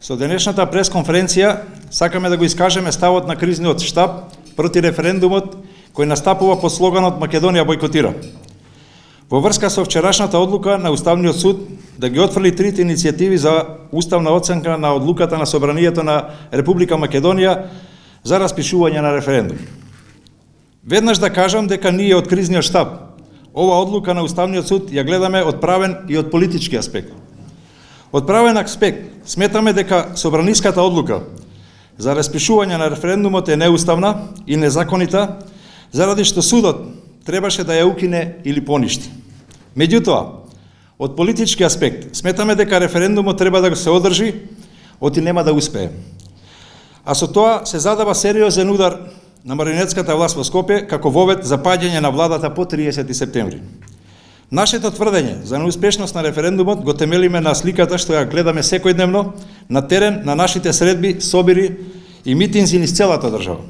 Со денешната пресконференција сакаме да го искажеме ставот на кризниот штаб проти референдумот кој настапува под слоганот Македонија бойкотира. Во врска со вчерашната одлука на Уставниот суд да ги отфрли трите иницијативи за уставна оценка на одлуката на Собранието на Република Македонија за распишување на референдум. Веднаш да кажам дека ние од кризниот штаб ова одлука на Уставниот суд ја гледаме од правен и од политички аспект. Од правен аспект сметаме дека собраниската одлука за распишување на референдумот е неуставна и незаконита, заради што судот требаше да ја укине или поништи. Меѓутоа, од политички аспект сметаме дека референдумот треба да се одржи, оти нема да успее. А со тоа се задава сериозен удар на марионетската власт во Скопје како вовед за паѓање на владата по 30 септември. Нашето тврдење за неуспешност на референдумот го темелиме на сликата што ја гледаме секојдневно на терен на нашите средби, собири и митинзи низ целата држава.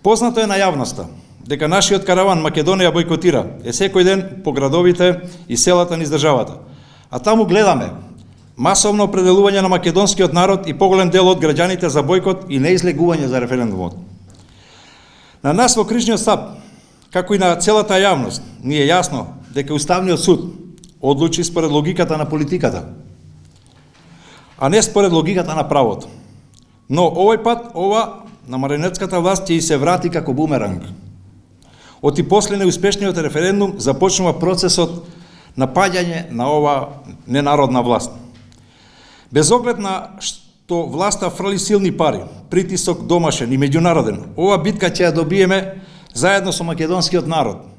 Познато е на јавноста дека нашиот караван Македонија бойкотира е секој ден по градовите и селата низ државата. А таму гледаме масовно определување на македонскиот народ и поголем дел од граѓаните за бойкот и неизлегување за референдумот. На нас во крижниот штаб, како и на целата јавност, ни е јасно дека Уставниот суд одлучи според логиката на политиката, а не според логиката на правото. Но овој пат ова на марионетската власт ќе и се врати како бумеранг. Оти после неуспешниот референдум започнува процесот на паѓање на ова ненародна власт. Без оглед на што власта фрли силни пари, притисок домашен и меѓународен, ова битка ќе ја добиеме заедно со македонскиот народ.